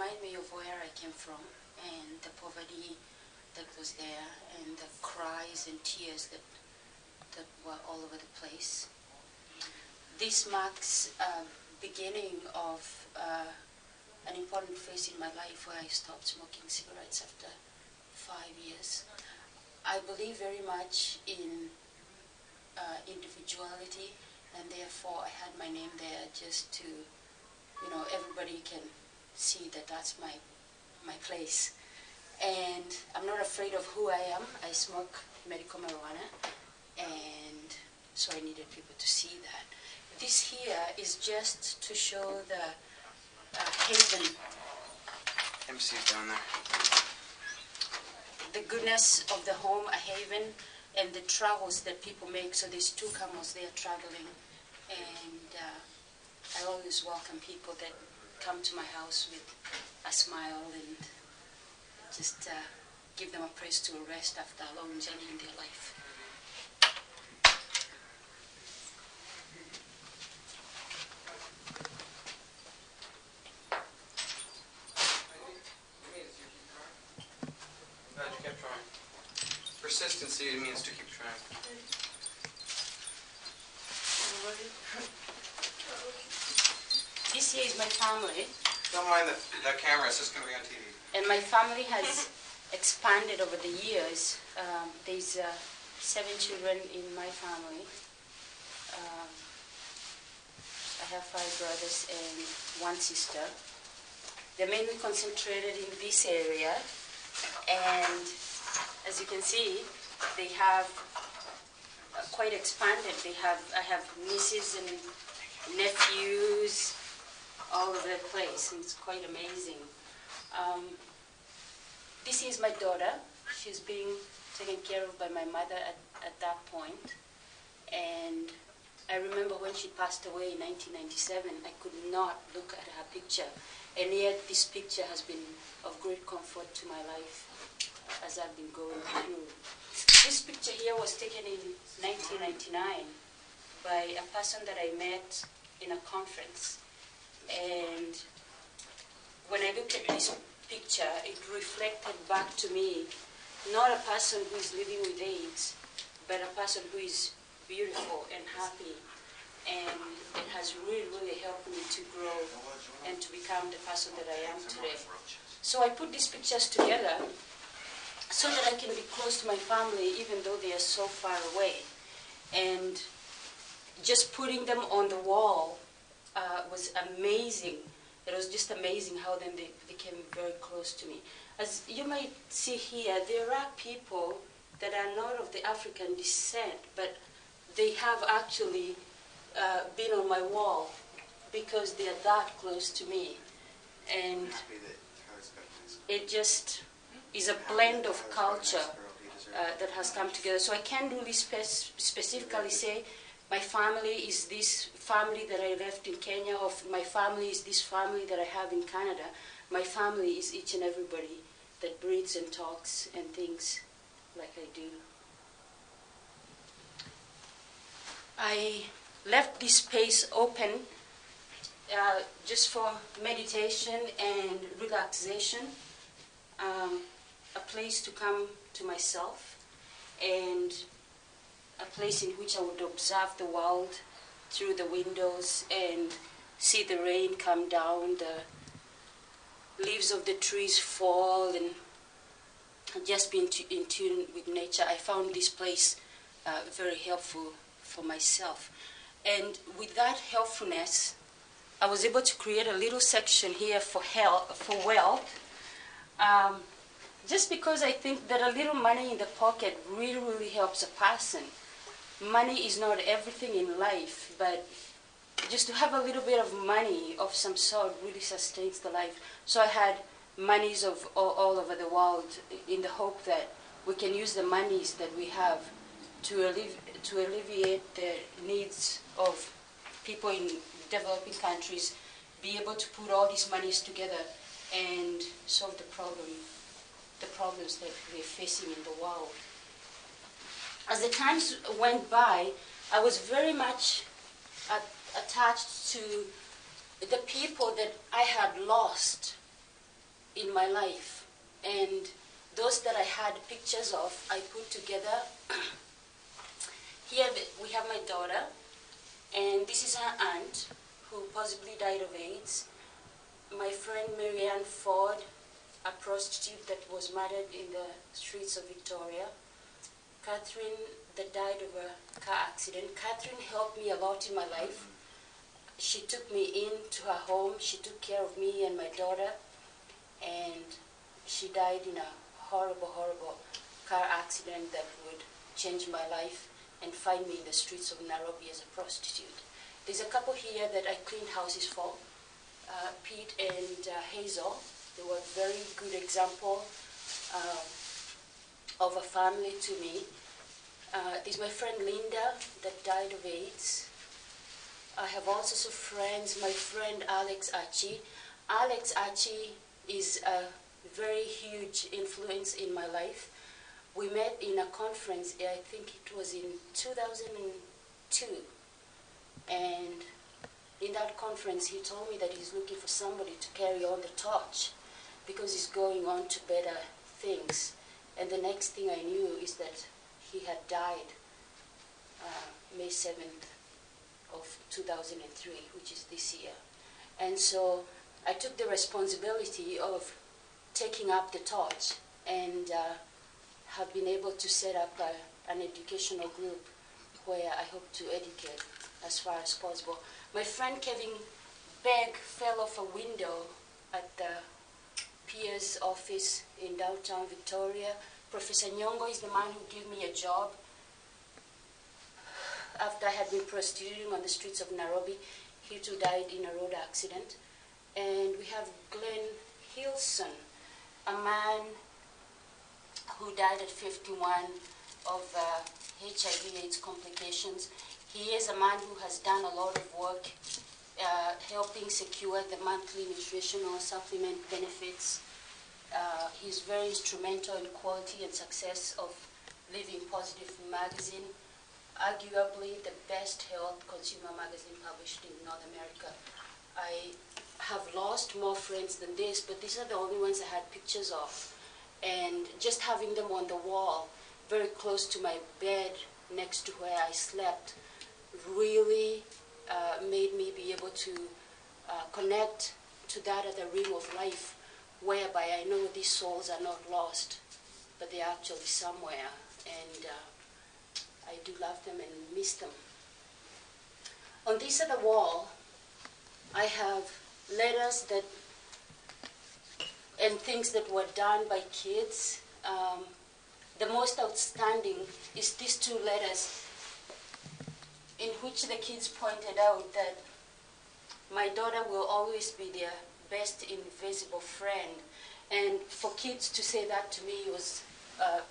remind me of where I came from and the poverty that was there and the cries and tears that were all over the place. This marks beginning of an important phase in my life where I stopped smoking cigarettes after 5 years. I believe very much in individuality, and therefore I had my name there just to, everybody can see that that's my place. And I'm not afraid of who I am. I smoke medical marijuana, and so I needed people to see that. This here is just to show the haven. MC's down there. The goodness of the home, a haven, and the travels that people make. So there's 2 camels there traveling, and I always welcome people that come to my house with a smile and just give them a place to rest after a long journey in their life. Persistency means to keep trying. This here is my family. Don't mind that camera, it's just going to be on TV. And my family has expanded over the years. There's 7 children in my family. I have 5 brothers and 1 sister. They're mainly concentrated in this area, and as you can see, they have quite expanded. I have nieces and nephews all over the place, and it's quite amazing. This is my daughter. She's being taken care of by my mother at that point. And I remember when she passed away in 1997, I could not look at her picture. And yet this picture has been of great comfort to my life as I've been going through. This picture here was taken in 1999 by a person that I met in a conference. And when I looked at this picture, it reflected back to me not a person who is living with AIDS, but a person who is beautiful and happy. And it has really, really helped me to grow and to become the person that I am today. So I put these pictures together so that I can be close to my family even though they are so far away. And just putting them on the wall was amazing. It was just amazing how then they became very close to me. As you might see here, there are people that are not of the African descent, but they have actually been on my wall because they are that close to me. And it just is a blend of culture that has come together. So I can't really specifically say my family is this family that I left in Kenya, or my family is this family that I have in Canada. My family is each and everybody that breathes and talks and thinks like I do. I left this space open just for meditation and relaxation, a place to come to myself, and a place in which I would observe the world through the windows and see the rain come down, the leaves of the trees fall, and just be in tune with nature. I found this place very helpful for myself. And with that helpfulness, I was able to create a little section here for wealth, just because I think that a little money in the pocket really, really helps a person. Money is not everything in life, but just to have a little bit of money of some sort really sustains the life. So I had monies of all over the world in the hope that we can use the monies that we have to alleviate the needs of people in developing countries, be able to put all these monies together and solve the problems that we're facing in the world. As the times went by, I was very much attached to the people that I had lost my life. And those that I had pictures of, I put together. Here we have my daughter, and this is her aunt, who possibly died of AIDS. My friend Marianne Ford, a prostitute that was murdered in the streets of Victoria. Catherine, that died of a car accident. Catherine helped me a lot in my life. She took me into her home. She took care of me and my daughter, and she died in a horrible, horrible car accident that would change my life and find me in the streets of Nairobi as a prostitute. There's a couple here that I cleaned houses for, Pete and Hazel. They were a very good example of a family to me. There's my friend Linda that died of AIDS. I have also some friends, my friend Alex Archie. Alex Archie is a very huge influence in my life. We met in a conference, I think it was in 2002. And in that conference, he told me that he's looking for somebody to carry on the torch because he's going on to better things. And the next thing I knew is that he had died May 7th of 2003, which is this year. And so I took the responsibility of taking up the torch and have been able to set up an educational group where I hope to educate as far as possible. My friend Kevin Begg fell off a window at the Pier's office in downtown Victoria. Professor Nyongo is the man who gave me a job after I had been prostituting on the streets of Nairobi. He too died in a road accident. And we have Glenn Hilson, a man who died at 51 of HIV/AIDS complications. He is a man who has done a lot of work helping secure the monthly nutritional supplement benefits. He's very instrumental in quality and success of Living Positive magazine, arguably the best health consumer magazine published in North America. I have lost more friends than this, but these are the only ones I had pictures of. And just having them on the wall, very close to my bed, next to where I slept, really made me be able to connect to that other realm of life, whereby I know these souls are not lost, but they're actually somewhere, and I do love them and miss them. On this other wall, I have letters that and things that were done by kids. The most outstanding is these two letters in which the kids pointed out that my daughter will always be their best invisible friend. And for kids to say that to me was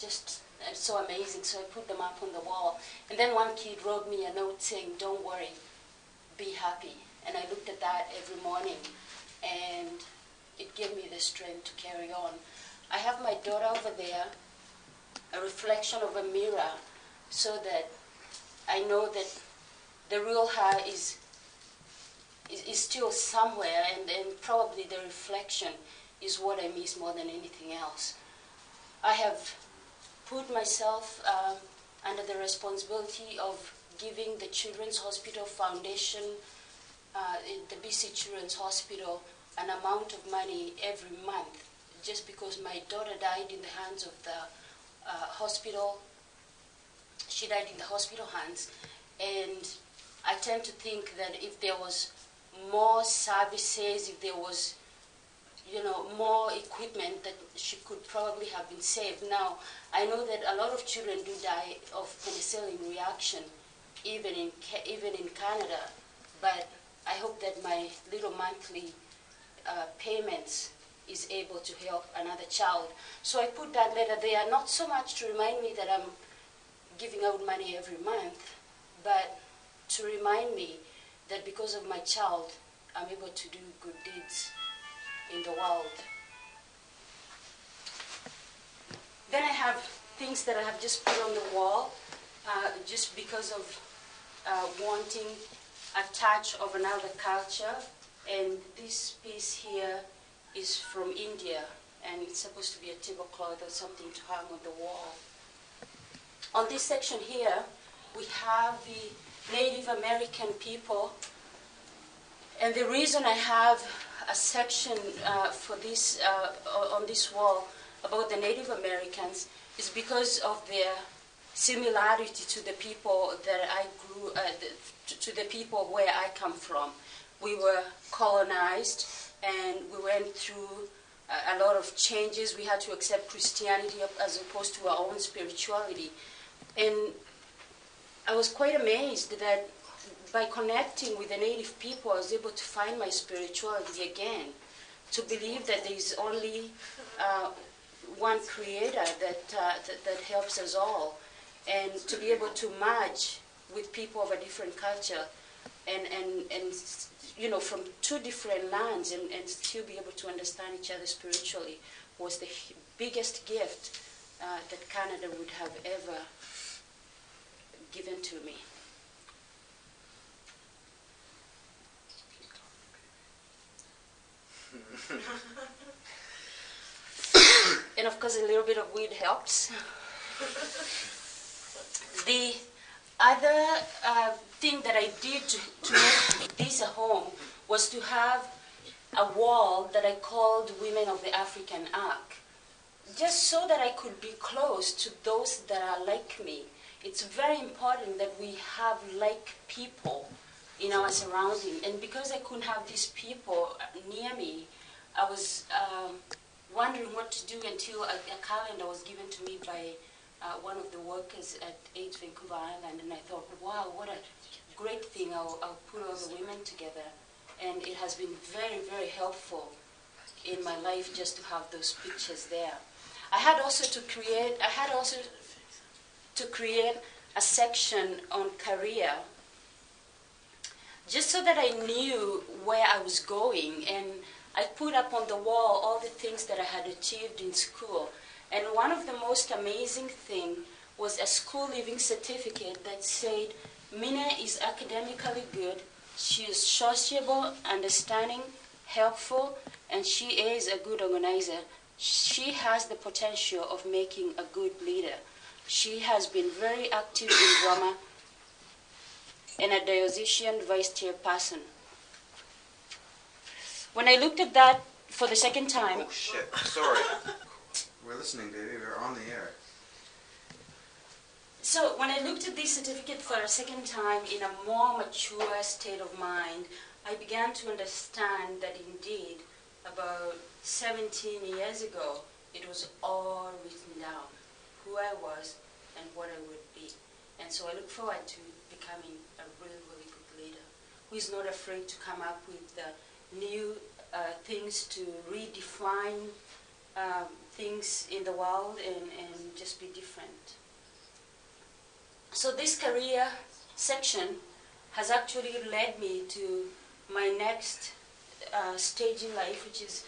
just so amazing, so I put them up on the wall. And then one kid wrote me a note saying, "Don't worry, be happy." And I looked at that every morning, and it gave me the strength to carry on. I have my daughter over there, a reflection of a mirror, so that I know that the real her is still somewhere, and probably the reflection is what I miss more than anything else. I have put myself under the responsibility of giving the Children's Hospital Foundation, the BC Children's Hospital, an amount of money every month, just because my daughter died in the hands of the hospital. She died in the hospital hands, and I tend to think that if there was more services, if there was, more equipment, that she could probably have been saved. Now, I know that a lot of children do die of penicillin reaction, even in Canada, but I hope that my little monthly payments is able to help another child. So I put that letter there, not so much to remind me that I'm giving out money every month, but to remind me that because of my child, I'm able to do good deeds in the world. Then I have things that I have just put on the wall, just because of wanting a touch of another culture. And this piece here is from India. and it's supposed to be a tablecloth or something to hang on the wall. On this section here, we have the Native American people, and the reason I have a section for this on this wall about the Native Americans is because of their similarity to the people that I grew, to the people where I come from. We were colonized, and we went through a lot of changes. We had to accept Christianity as opposed to our own spirituality. And I was quite amazed that by connecting with the native people, I was able to find my spirituality again, to believe that there is only one creator that helps us all, and to be able to merge with people of a different culture and you know, from two different lands and still be able to understand each other spiritually was the biggest gift that Canada would have ever given to me. And of course, a little bit of weed helps. The other thing that I did to make this a home was to have a wall that I called Women of the African Ark, just so that I could be close to those that are like me. It's very important that we have like people in our surrounding, and because I couldn't have these people near me, I was wondering what to do until a calendar was given to me by one of the workers at AIDS Vancouver Island, and I thought, wow, what a great thing, I'll put all the women together. And it has been very, very helpful in my life just to have those pictures there. I had also to create a section on career, just so that I knew where I was going, and I put up on the wall all the things that I had achieved in school. And one of the most amazing things was a school leaving certificate that said, Minneh is academically good, she is sociable, understanding, helpful, and she is a good organizer. She has the potential of making a good leader. She has been very active in drama and a diocesan vice chairperson. When I looked at that for the second time... Oh, shit. Sorry. We're listening, baby. We're on the air. So when I looked at this certificate for a second time in a more mature state of mind, I began to understand that indeed, about 17 years ago, it was all written down, who I was and what I would be. And so I look forward to becoming a really, really good leader, who is not afraid to come up with new things to redefine things in the world and just be different. So this career section has actually led me to my next stage in life, which is,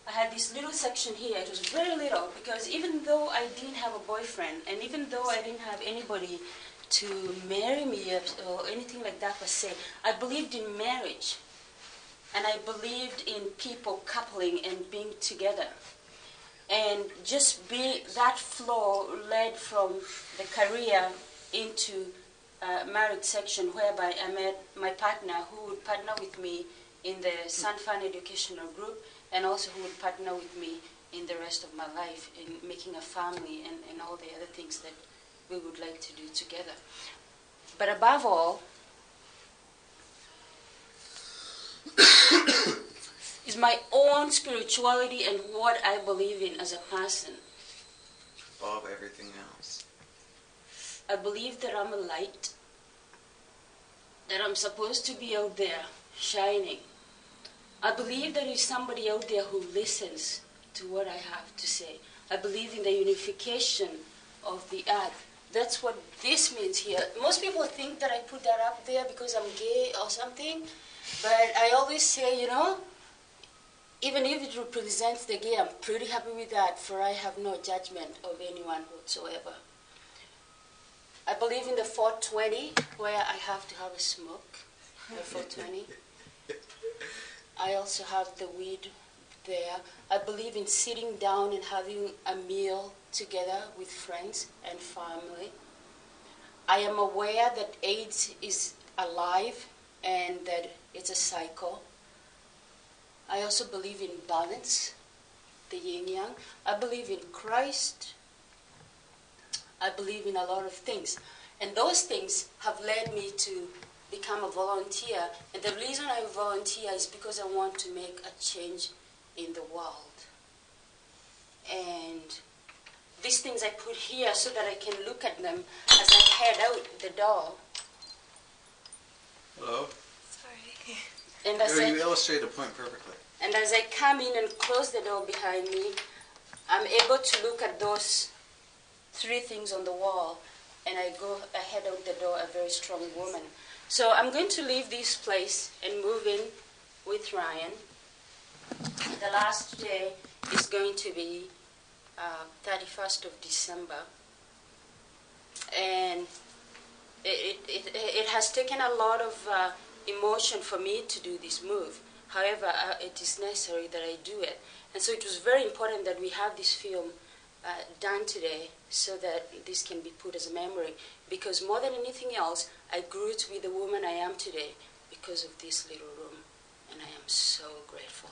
I had this little section here. It was very little, because even though I didn't have a boyfriend, and even though I didn't have anybody to marry me or anything like that per se, I believed in marriage. And I believed in people coupling and being together. And just that flow led from the career into a marriage section, whereby I met my partner, who would partner with me in the San Fan Educational Group, and also who would partner with me in the rest of my life in making a family and all the other things that we would like to do together. But above all, is my own spirituality and what I believe in as a person. Above everything else. I believe that I'm a light, that I'm supposed to be out there shining. I believe there is somebody out there who listens to what I have to say. I believe in the unification of the earth. That's what this means here. Most people think that I put that up there because I'm gay or something, but I always say, you know, even if it represents the gay, I'm pretty happy with that, for I have no judgment of anyone whatsoever. I believe in the 420, where I have to have a smoke, the 420. I also have the weed there. I believe in sitting down and having a meal together with friends and family. I am aware that AIDS is alive and that it's a cycle. I also believe in balance, the yin-yang. I believe in Christ. I believe in a lot of things. And those things have led me to become a volunteer. And the reason I volunteer is because I want to make a change in the world. And these things I put here so that I can look at them as I head out the door. Hello. Sorry. And as You illustrate the point perfectly. And as I come in and close the door behind me, I'm able to look at those three things on the wall, and I head out the door a very strong woman. So I'm going to leave this place and move in with Ryan. The last day is going to be 31st of December. And it has taken a lot of emotion for me to do this move. However, it is necessary that I do it. And so it was very important that we have this film done today so that this can be put as a memory. Because more than anything else, I grew to be the woman I am today because of this little room. And I am so grateful.